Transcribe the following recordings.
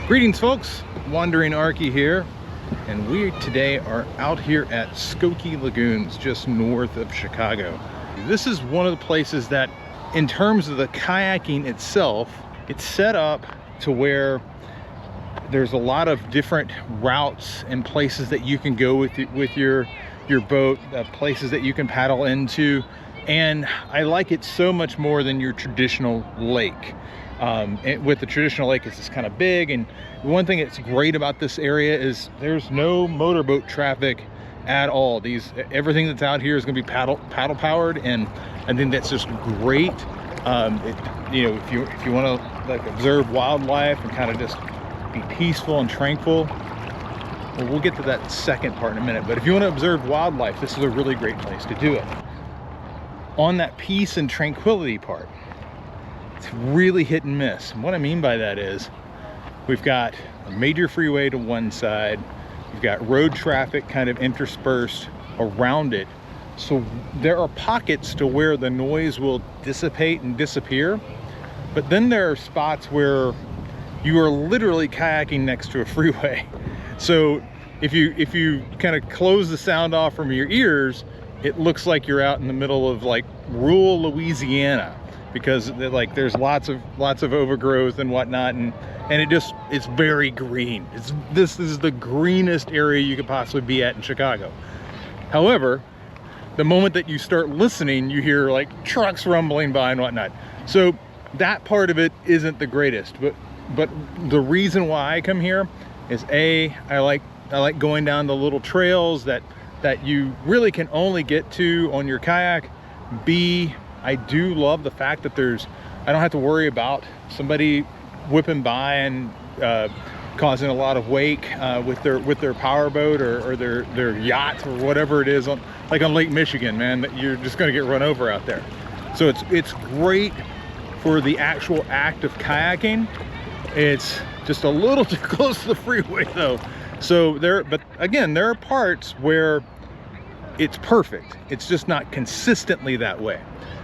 Greetings folks, Wandering Arky here, and we today are out here at Skokie Lagoons just north of Chicago. This is one of the places that, in terms of the kayaking itself, it's set up to where there's a lot of different routes and places that you can go with your boat, places that you can paddle into, and I like it so much more than your traditional lake. With the traditional lake, it's just kind of big, and one thing that's great about this area is there's no motorboat traffic at all. Everything that's out here is going to be paddle powered, and I think that's just great. If you want to like observe wildlife and kind of just be peaceful and tranquil, well, we'll get to that second part in a minute. But if you want to observe wildlife, this is a really great place to do it. On that peace and tranquility part, it's really hit and miss. And what I mean by that is we've got a major freeway to one side, we've got road traffic kind of interspersed around it, so there are pockets to where the noise will dissipate and disappear, but then there are spots where you are literally kayaking next to a freeway. So if you kind of close the sound off from your ears, it looks like you're out in the middle of like rural Louisiana, because there's lots of overgrowth and whatnot, and it's very green. This is the greenest area you could possibly be at in Chicago. However, the moment that you start listening, you hear like trucks rumbling by and whatnot. So that part of it isn't the greatest, but the reason why I come here is I like going down the little trails that you really can only get to on your kayak. B, I do love the fact that I don't have to worry about somebody whipping by and causing a lot of wake with their powerboat or their yacht or whatever it is on Lake Michigan, man, that you're just going to get run over out there. So it's great for the actual act of kayaking. It's just a little too close to the freeway though. So but again, there are parts where it's perfect. It's just not consistently that way.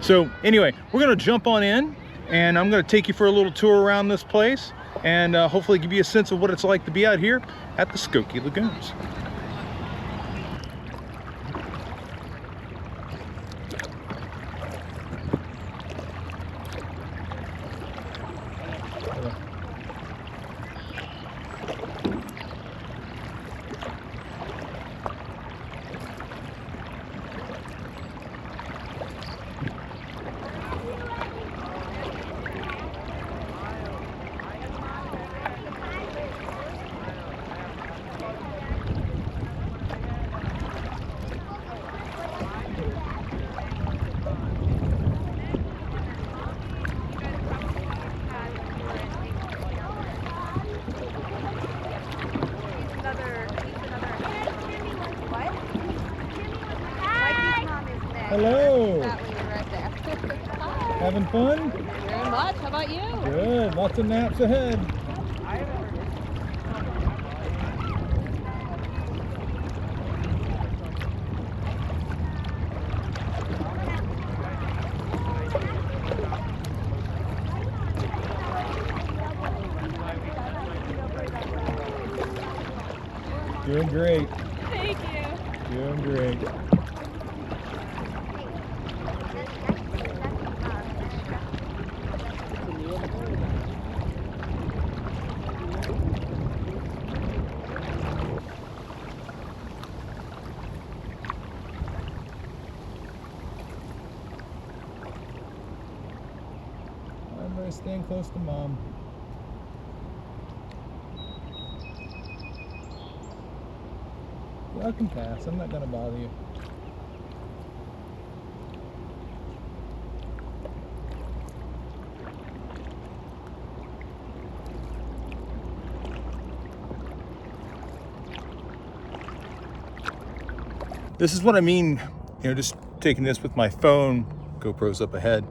So anyway, we're gonna jump on in, and I'm gonna take you for a little tour around this place, and hopefully give you a sense of what it's like to be out here at the Skokie Lagoons. Hello. Right there. Having fun? Very much. How about you? Good. Lots of naps ahead. Doing great. Thank you. Doing great. Everybody stand close to Mom. I can pass. I'm not gonna bother you. This is what I mean, just taking this with my phone. GoPro's up ahead.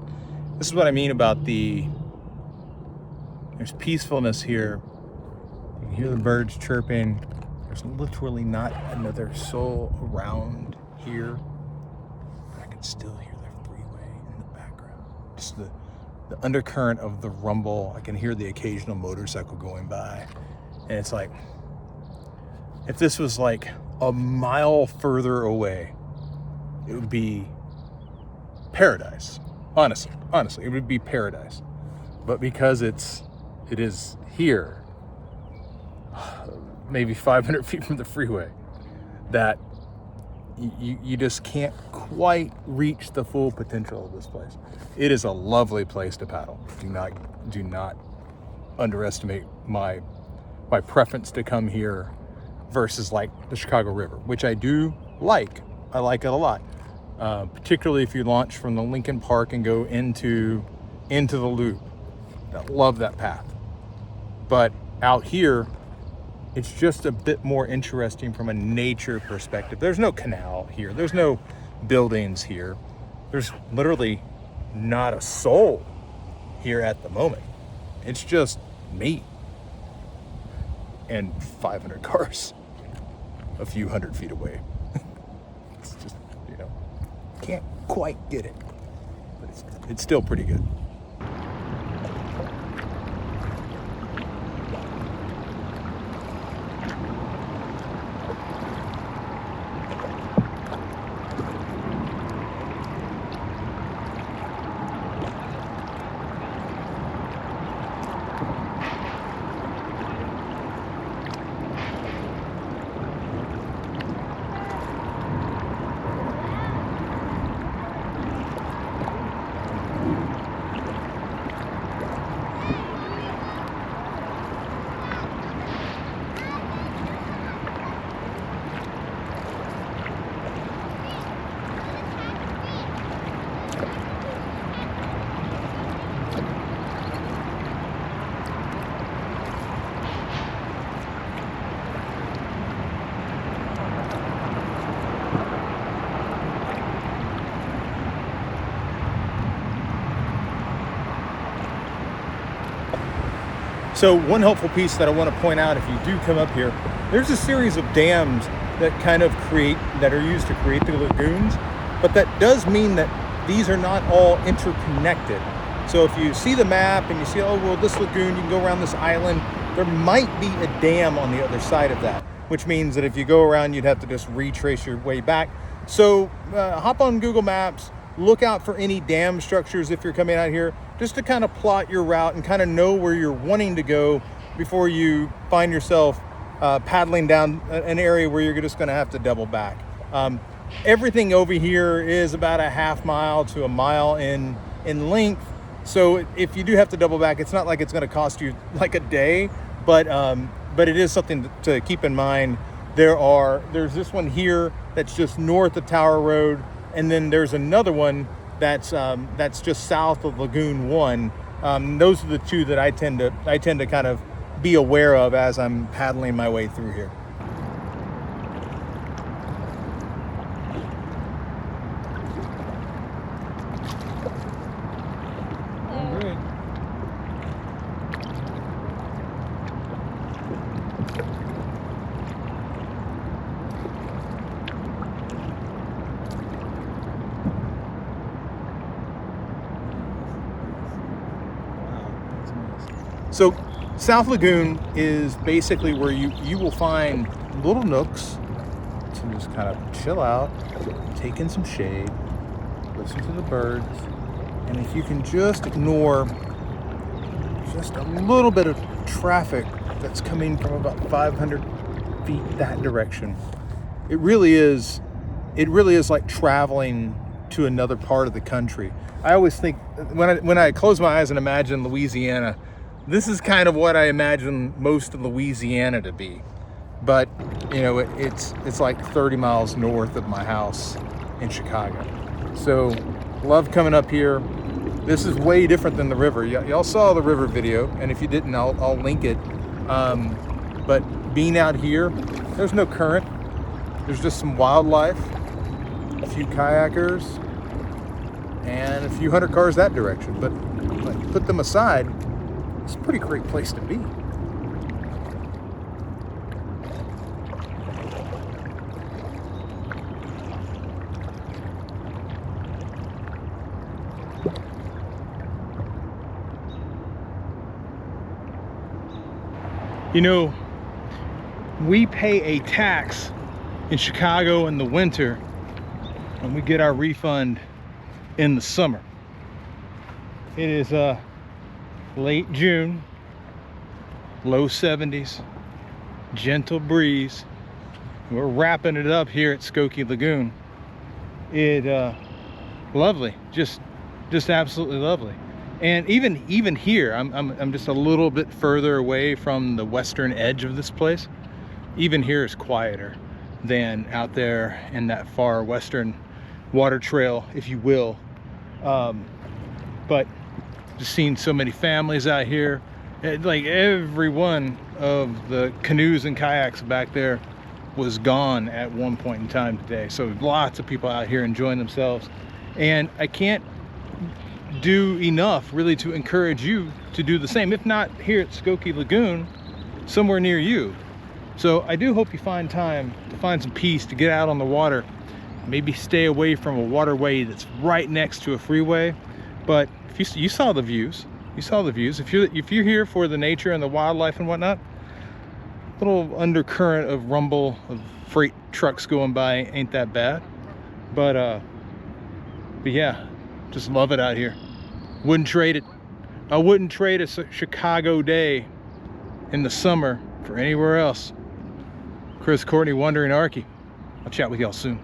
This is what I mean about there's peacefulness here. You can hear the birds chirping. There's literally not another soul around here. I can still hear the freeway in the background. Just the the undercurrent of the rumble. I can hear the occasional motorcycle going by. And it's like, if this was like a mile further away, it would be paradise. Honestly, it would be paradise. But because it is here, maybe 500 feet from the freeway, that you just can't quite reach the full potential of this place. It is a lovely place to paddle. Do not underestimate my preference to come here versus like the Chicago River, which I do like. I like it a lot, particularly if you launch from the Lincoln Park and go into the loop. I love that path. But out here, it's just a bit more interesting from a nature perspective. There's no canal here. There's no buildings here. There's literally not a soul here at the moment. It's just me and 500 cars a few hundred feet away. It's just, can't quite get it, but it's still pretty good. So one helpful piece that I want to point out, if you do come up here, there's a series of dams that are used to create the lagoons, but that does mean that these are not all interconnected. So if you see the map and you see, oh, well, this lagoon, you can go around this island, there might be a dam on the other side of that, which means that if you go around, you'd have to just retrace your way back. So hop on Google Maps, look out for any dam structures if you're coming out here, just to kind of plot your route and kind of know where you're wanting to go before you find yourself paddling down an area where you're just going to have to double back. Everything over here is about a half mile to a mile in length. So if you do have to double back, it's not like it's going to cost you like a day, but it is something to keep in mind. There's this one here that's just north of Tower Road, and then there's another one that's just south of Lagoon 1. Those are the two that I tend to kind of be aware of as I'm paddling my way through here. Great. So South Lagoon is basically where you will find little nooks to just kind of chill out, take in some shade, listen to the birds, and if you can just ignore just a little bit of traffic that's coming from about 500 feet that direction, it really is like traveling to another part of the country. I always think when I close my eyes and imagine Louisiana, this is kind of what I imagine most of Louisiana to be. But, it's like 30 miles north of my house in Chicago. So, love coming up here. This is way different than the river. Y'all saw the river video, and if you didn't, I'll link it. But being out here, there's no current. There's just some wildlife, a few kayakers, and a few hundred cars that direction. But put them aside, it's a pretty great place to be. You know, we pay a tax in Chicago in the winter and we get our refund in the summer. It is late June, low 70s, gentle breeze. We're wrapping it up here at Skokie Lagoon. Lovely, just absolutely lovely. And even here, I'm just a little bit further away from the western edge of this place. Even here is quieter than out there in that far western water trail, if you will. But just seeing so many families out here. Like every one of the canoes and kayaks back there was gone at one point in time today. So lots of people out here enjoying themselves. And I can't do enough really to encourage you to do the same, if not here at Skokie Lagoon, somewhere near you. So I do hope you find time to find some peace, to get out on the water, maybe stay away from a waterway that's right next to a freeway. But if you saw the views, if you're here for the nature and the wildlife and whatnot, little undercurrent of rumble of freight trucks going by ain't that bad. But yeah, just love it out here. Wouldn't trade it. I wouldn't trade a Chicago day in the summer for anywhere else. Chris, Courtney, Wandering Arky. I'll chat with y'all soon.